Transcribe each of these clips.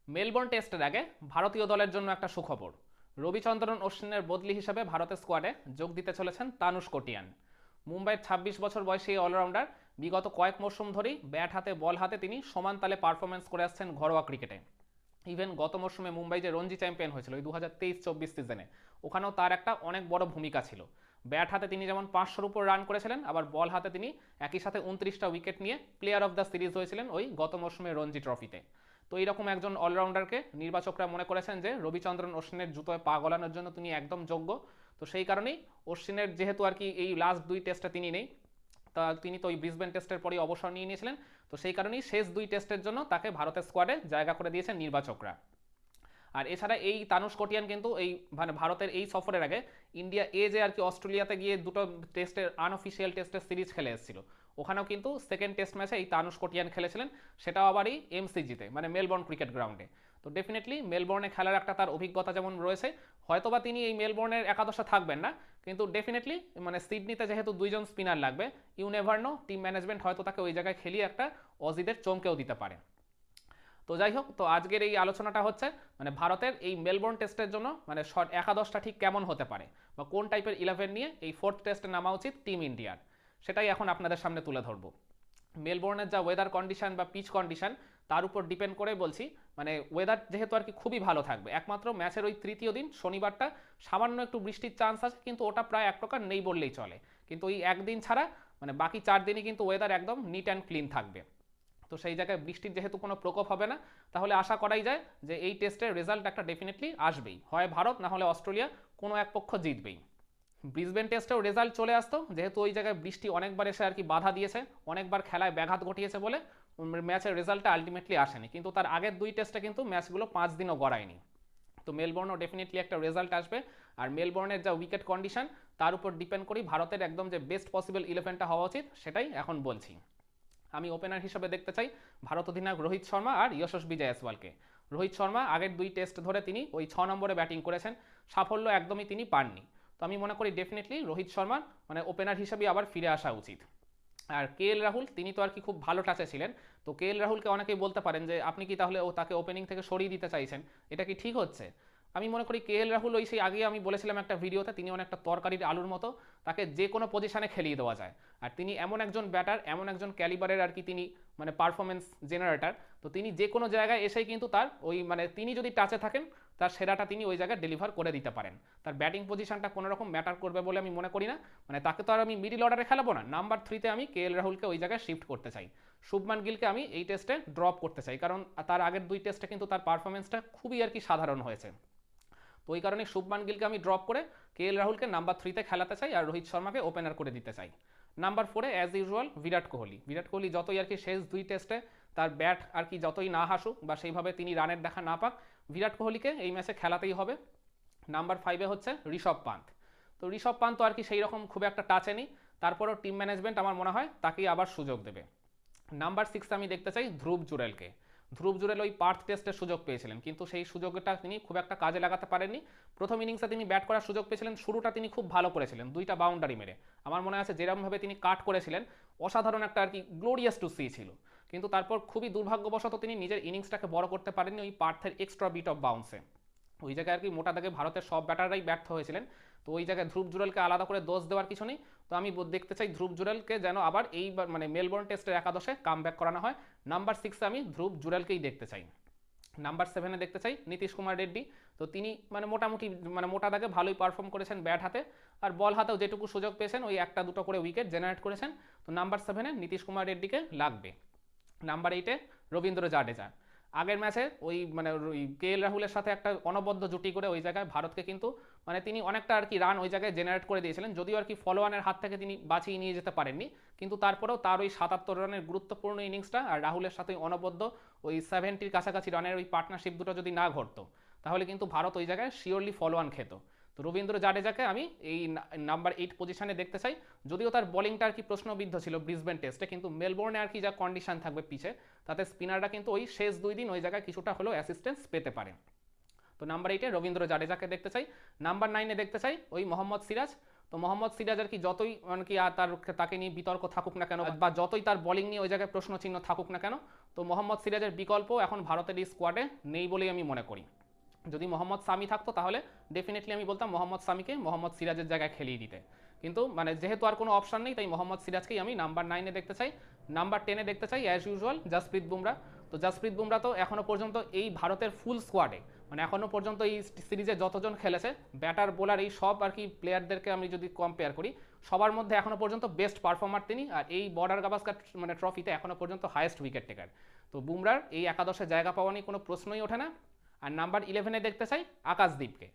Melbourne টেস্টের আগে ভারতীয় দলের জন্য একটা সুখবর। রবিচন্দ্রন অশ্বিনের বদলি হিসেবে ভারতের স্কোয়াডে যোগ দিতে চলেছেন তানুষ কোটিয়ান। মুম্বাইয়ের ২৬ বছর বয়সী এই অলরাউন্ডার বিগত কয়েক মরশুম ধরেই ব্যাট হাতে বল হাতে তিনি সমান তালে পারফরমেন্স করে আসছেন ঘরোয়া ক্রিকেটে। ইভেন গত মরশুমে মুম্বাই যে রঞ্জি চ্যাম্পিয়ন হয়েছিল ওই ২০২৩-২৪ সিজনে, ওখানেও তার একটা অনেক বড় ভূমিকা ছিল। ব্যাট হাতে তিনি যেমন ৫০০-র উপর রান করেছিলেন, আবার বল হাতে তিনি একই সাথে ২৯টা উইকেট নিয়ে প্লেয়ার অফ দ্য সিরিজ হয়েছিলেন ওই গত মরশুমে রঞ্জি ট্রফিতে। তো এইরকম একজন অলরাউন্ডারকে নির্বাচকরা মনে করেছেন যে রবিচন্দ্রন অশ্বিনের জুতোয় পা গলানোর জন্য তিনি একদম যোগ্য। তো সেই কারণেই অশ্বিনের যেহেতু আর কি এই লাস্ট দুই টেস্টে তিনি নেই, তা তিনি তো ওই ব্রিসবেন টেস্টের পরেই অবসর নিয়ে নিয়েছিলেন। তো সেই কারণেই শেষ দুই টেস্টের জন্য তাকে ভারতের স্কোয়াডে জায়গা করে দিয়েছেন নির্বাচকরা। আর এছাড়া এই তানুষ কোটিয়ান কিন্তু এই মানে ভারতের এই সফরের আগে ইন্ডিয়া যে আর কি অস্ট্রেলিয়াতে গিয়ে দুটো টেস্টের আনঅফিসিয়াল টেস্টের সিরিজ খেলে এসেছিল, ওখানেও কিন্তু সেকেন্ড টেস্ট ম্যাচে এই তানুষ কোটিয়ান খেলেছিলেন, সেটাও আবার এই এমসিজিতে মানে মেলবোর্ন ক্রিকেট গ্রাউন্ডে। তো ডেফিনেটলি মেলবোর্নে খেলার একটা তার অভিজ্ঞতা যেমন রয়েছে, হয়তোবা তিনি এই মেলবোর্নের একাদশে থাকবেন না, কিন্তু ডেফিনেটলি মানে সিডনিতে যেহেতু দুইজন স্পিনার লাগবে, you never know, team management হয়তো তাকে ওই জায়গায় খেলিয়ে একটা অজিদের চমকেও দিতে পারে। তো যাই হোক, তো আজকের এই আলোচনাটা হচ্ছে মানে ভারতের এই মেলবোর্ন টেস্টের জন্য মানে একাদশটা ঠিক কেমন হতে পারে বা কোন টাইপের 11 নিয়ে এই ফোর্থ টেস্টে নামা উচিত টিম ইন্ডিয়ার, সেটাই এখন আপনাদের সামনে তুলে ধরবো। মেলবোর্নের যা ওয়েদার কন্ডিশন বা পিচ কন্ডিশন তার উপর ডিপেন্ড করে বলছি। মানে ওয়েদার যেহেতু আর কি খুবই ভালো থাকবে, একমাত্র ম্যাচের ওই তৃতীয় দিন শনিবারটা সামান্য একটু বৃষ্টির চান্স আছে, কিন্তু ওটা প্রায় এক প্রকার নেই বললেই চলে। কিন্তু ওই একদিন ছাড়া মানে বাকি 4 দিনই কিন্তু ওয়েদার একদম নিট অ্যান্ড ক্লিন থাকবে। তো সেই জায়গায় বৃষ্টির যেহেতু কোনো প্রকোপ হবে না, তাহলে আশা করাই যায় যে এই টেস্টের রেজাল্ট একটা ডেফিনেটলি আসবেই, হয় ভারত না হলে অস্ট্রেলিয়া, কোনো এক পক্ষ জিতবেই। ব্রিসবেন টেস্টেও রেজাল্ট চলে আসতো, যেহেতু ওই জায়গায় বৃষ্টি অনেকবার এসে আর কি বাধা দিয়েছে, অনেকবার খেলায় ব্যাঘাত ঘটিয়েছে বলে ম্যাচের রেজাল্টটা আলটিমেটলি আসেনি। কিন্তু তার আগের দুই টেস্টে কিন্তু ম্যাচগুলো 5 দিনও গড়ায়নি। তো মেলবোর্নও ডেফিনেটলি একটা রেজাল্ট আসবে। আর মেলবোর্নের যা উইকেট কন্ডিশন তার উপর ডিপেন্ড করি ভারতের একদম যে বেস্ট পসিবল 11টা হওয়া উচিত সেটাই এখন বলছি। আমি ওপেনার হিসেবে দেখতে চাই ভারত অধিনায়ক রোহিত শর্মা আর যশস্বী জয়সওয়ালকে। রোহিত শর্মা আগের দুই টেস্ট ধরে তিনি ওই 6 নম্বরে ব্যাটিং করেছেন, সাফল্য একদমই তিনি পাননি। তো আমি মনে করি ডেফিনেটলি রোহিত শর্মার মানে ওপেনার হিসেবে আবার ফিরে আসা উচিত। আর রাহুল তিনি তো আর কি খুব ভালো টাচে ছিলেন। তো রাহুলকে অনেকেই বলতে পারেন যে আপনি কি তাহলে তাকে ওপেনিং থেকে সরিয়ে দিতে চাইছেন, এটা কি ঠিক হচ্ছে? আমি মনে করি রাহুল ওই সেই আগে আমি বলেছিলাম একটা ভিডিওতে, তিনি অনেকটা তরকারির আলুর মতো, তাকে যে কোনো পজিশনে খেলিয়ে দেওয়া যায়। আর তিনি এমন একজন ব্যাটার, এমন একজন ক্যালিবারের আর কি তিনি মানে পারফরমেন্স জেনারেটার। তো তিনি যে কোনো জায়গায় এসেই কিন্তু তার ওই মানে তিনি যদি টাচে থাকেন তার সেরাটা তিনি ওই জায়গায় ডেলিভার করে দিতে পারেন। তার ব্যাটিং পজিশনটা কোনো রকম ম্যাটার করবে বলে আমি মনে করি না। মানে তাকে তো আর আমি মিডিল অর্ডারে খেলাবো না, নাম্বার 3-তে আমি রাহুলকে ওই জায়গায় শিফট করতে চাই। শুভমান গিলকে আমি এই টেস্টে ড্রপ করতে চাই, কারণ তার আগের দুই টেস্টে কিন্তু তার পারফরমেন্সটা খুবই আর কি সাধারণ হয়েছে। তো ওই কারণে শুভমান গিলকে আমি ড্রপ করে রাহুলকে নাম্বার 3-তে খেলাতে চাই আর রোহিত শর্মাকে ওপেনার করে দিতে চাই। Number 4-এ as usual Virat Kohli যতই আর কি শেষ দুই টেস্টে তার ব্যাট আর কি যতই না হাসুক বা সেইভাবে তিনি রানের দেখা না পাক, বিরাট কোহলিকে এই ম্যাচে খেলাতেই হবে। নাম্বার 5-এ হচ্ছে ঋষভ পান্থ। তো ঋষভ পান্থ তো আর কি সেই রকম খুব একটা টাচে নেই, তারপরও টিম ম্যানেজমেন্ট আমার মনে হয় তাকেই আবার সুযোগ দেবে। নাম্বার 6 আমি দেখতে চাই ধ্রুব জুরেলকে। ধ্রুব জুরেল ওই পার্থ টেস্টের সুযোগ পেয়েছিলেন, কিন্তু সেই সুযোগটা তিনি খুব একটা কাজে লাগাতে পারেননি। প্রথম ইনিংসে তিনি ব্যাট করার সুযোগ পেয়েছিলেন, শুরুটা তিনি খুব ভালো করেছিলেন, 2টা বাউন্ডারি মেরে। আমার মনে আছে যেরকমভাবে তিনি কাট করেছিলেন, অসাধারণ একটা আর কি গ্লোরিয়াস টু সি ছিল। কিন্তু তারপর খুবই দুর্ভাগ্যবশত তিনি নিজের ইনিংসটাকে বড় করতে পারেননি ওই পার্থের এক্সট্রা বিট অফ বাউন্সে। ওই জায়গায় আর কি মোটা দাগে ভারতের সব ব্যাটাররাই ব্যর্থ হয়েছিলেন। তো ওই জায়গায় ধ্রুব জুরেলকে আলাদা করে দোষ দেওয়ার কিছু নেই। তো আমি দেখতে চাই ধ্রুব জুরেলকে যেন আবার এই মানে মেলবোর্ন টেস্টের একাদশে কাম ব্যাক করানো হয়। নাম্বার 6-এ আমি ধ্রুব জুরেলকেই দেখতে চাই। নাম্বার 7-এ দেখতে চাই নীতিশ কুমার রেড্ডি। তো তিনি মানে মোটামুটি মানে মোটা দাগে ভালোই পারফর্ম করেছেন ব্যাট হাতে, আর বল হাতেও যেটুকু সুযোগ পেয়েছেন ওই একটা দুটো করে উইকেট জেনারেট করেছেন। তো নাম্বার 7-এ নীতিশ কুমার রেড্ডিকে লাগবে। নাম্বার 8-এ রবীন্দ্র জাডেজা। আগের ম্যাচে ওই মানে রাহুলের সাথে একটা অনবদ্য জুটি করে ওই জায়গায় ভারতকে কিন্তু মানে তিনি অনেকটা আর কি রান ওই জায়গায় জেনারেট করে দিয়েছিলেন, যদিও আর কি ফলোয়ানের হাত থেকে তিনি বাঁচিয়ে নিয়ে যেতে পারেননি। কিন্তু তারপরেও তার ওই 77 রানের গুরুত্বপূর্ণ ইনিংসটা আর রাহুলের সাথে অনবদ্য ওই 70-র কাছাকাছি রানের ওই পার্টনারশিপ দুটো যদি না ঘটতো, তাহলে কিন্তু ভারত ওই জায়গায় শিওরলি ফলোয়ান খেত। তো রবীন্দ্র জাডেজাকে আমি এই নাম্বার 8 পজিশনে দেখতে চাই। যদিও তার বোলিংটা আর কি প্রশ্নবিদ্ধ ছিল ব্রিসবেন টেস্টে, কিন্তু মেলবোর্নে আর কি যা কন্ডিশন থাকবে পিছে, তাতে স্পিনাররা কিন্তু ওই শেষ 2 দিন ওই জায়গায় কিছুটা হলেও অ্যাসিস্ট্যান্স পেতে পারে। তো নাম্বার 8-এ রবীন্দ্র জাডেজাকে দেখতে চাই। নাম্বার 9-এ দেখতে চাই ওই মোহাম্মদ সিরাজ। তো মোহাম্মদ সিরাজ আর কি যতই মানে কি তাকে নিয়ে বিতর্ক থাকুক না কেন বা যতই তার বোলিং নিয়ে ওই জায়গায় প্রশ্নচিহ্ন থাকুক না কেন, তো মোহাম্মদ সিরাজের বিকল্প এখন ভারতের এই স্কোয়াডে নেই বলেই আমি মনে করি। যদি মোহাম্মদ সামি থাকতো তাহলে ডেফিনেটলি আমি বলতাম মোহাম্মদ সামিকে মোহাম্মদ সিরাজের জায়গায় খেলিয়ে দিতে, কিন্তু মানে যেহেতু আর কোনো অপশন নেই তাই মোহাম্মদ সিরাজকেই আমি নাম্বার 9-এ দেখতে চাই। নাম্বার 10-এ দেখতে চাই অ্যাজ ইউজুয়াল জাসপ্রীত বুমরা। তো জাসপ্রীত বুমরা তো এখনও পর্যন্ত এই ভারতের ফুল স্কোয়াডে, মানে এখনও পর্যন্ত এই সিরিজে যতজন খেলেছে ব্যাটার বোলার এই সব আর কি প্লেয়ারদেরকে আমি যদি কম্পেয়ার করি, সবার মধ্যে এখনও পর্যন্ত বেস্ট পারফর্মার তিনি, আর এই বর্ডার গাভাস্কার মানে ট্রফিতে এখনও পর্যন্ত হাইয়েস্ট উইকেট টেকার। তো বুমরার এই একাদশে জায়গা পাওয়া নিয়ে কোনো প্রশ্নই ওঠে না। আর নাম্বার 11-এ দেখতে চাই আকাশদীপকে।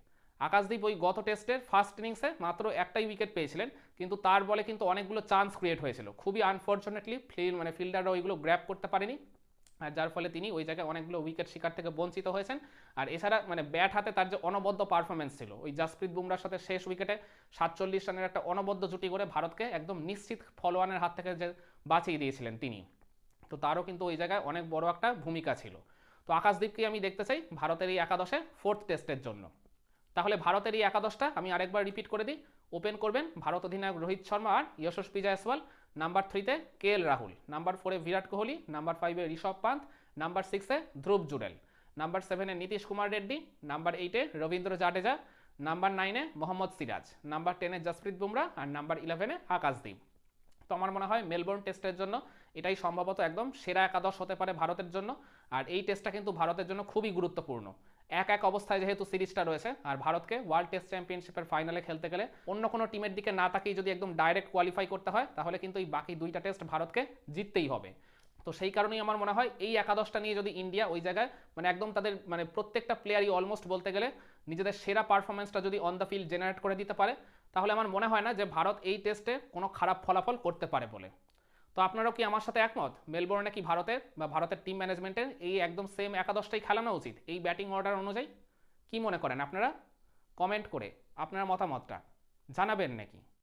আকাশদীপ ওই গত টেস্টের ফার্স্ট ইনিংসে মাত্র একটাই উইকেট পেয়েছিলেন, কিন্তু তার বলে কিন্তু অনেকগুলো চান্স ক্রিয়েট হয়েছিল, খুবই আনফর্চুনেটলি মানে ফিল্ডাররা ওইগুলো গ্র্যাব করতে পারেনি, আর যার ফলে তিনি ওই জায়গায় অনেকগুলো উইকেট শিকার থেকে বঞ্চিত হয়েছেন। আর এছাড়া মানে ব্যাট হাতে তার যে অনবদ্য পারফরমেন্স ছিল, ওই জাসপ্রীত বুমরার সাথে শেষ উইকেটে 47 রানের একটা অনবদ্য জুটি করে ভারতকে একদম নিশ্চিত ফলোয়ানের হাত থেকে যে বাঁচিয়ে দিয়েছিলেন তিনি, তো তারও কিন্তু ওই জায়গায় অনেক বড় একটা ভূমিকা ছিল। তো আকাশদীপকে আমি দেখতে চাই ভারতের এই একাদশে 4th টেস্টের জন্য। তাহলে ভারতের এই একাদশটা আমি আরেকবার রিপিট করে দিই। ওপেন করবেন ভারত অধিনায়ক রোহিত শর্মা আর যশস্বী জয়সওয়াল। নাম্বার 3-তে KL রাহুল, নাম্বার 4-এ বিরাট কোহলি, নাম্বার 5-এ ঋষভ পান্থ, নাম্বার 6-এ ধ্রুব জুরেল, নাম্বার 7-এ নীতিশ কুমার রেড্ডি, নাম্বার 8-এ রবীন্দ্র জাডেজা, নাম্বার 9-এ মোহাম্মদ সিরাজ, নাম্বার 10-এ জসপ্রীত বুমরা আর নাম্বার 11-এ আকাশদীপ। তো আমার মনে হয় মেলবোর্ন টেস্টের জন্য এটাই সম্ভবত একদম সেরা একাদশ হতে পারে ভারতের জন্য। আর এই টেস্টটা কিন্তু ভারতের জন্য খুবই গুরুত্বপূর্ণ। এক এক অবস্থায় যেহেতু সিরিজটা রয়েছে, আর ভারতকে ওয়ার্ল্ড টেস্ট চ্যাম্পিয়নশিপের ফাইনালে খেলতে গেলে অন্য কোনো টিমের দিকে না তাকিয়ে যদি একদম ডাইরেক্ট কোয়ালিফাই করতে হয়, তাহলে কিন্তু এই বাকি 2টা টেস্ট ভারতকে জিততেই হবে। তো সেই কারণেই আমার মনে হয় এই একাদশটা নিয়ে যদি ইন্ডিয়া ওই জায়গায় মানে একদম তাদের মানে প্রত্যেকটা প্লেয়ারই অলমোস্ট বলতে গেলে নিজেদের সেরা পারফরমেন্সটা যদি অন দ্য ফিল্ড জেনারেট করে দিতে পারে, তাহলে আমার মনে হয় না যে ভারত এই টেস্টে কোনো খারাপ ফলাফল করতে পারে বলে। তো আপনারাও কি আমার সাথে একমত মেলবোর্নে কি ভারতের বা ভারতের টিম ম্যানেজমেন্টের এই একদম সেম একাদশটাই খেলানো উচিত এই ব্যাটিং অর্ডার অনুযায়ী? কি মনে করেন আপনারা? কমেন্ট করে আপনার মতামতটা জানাবেন নাকি?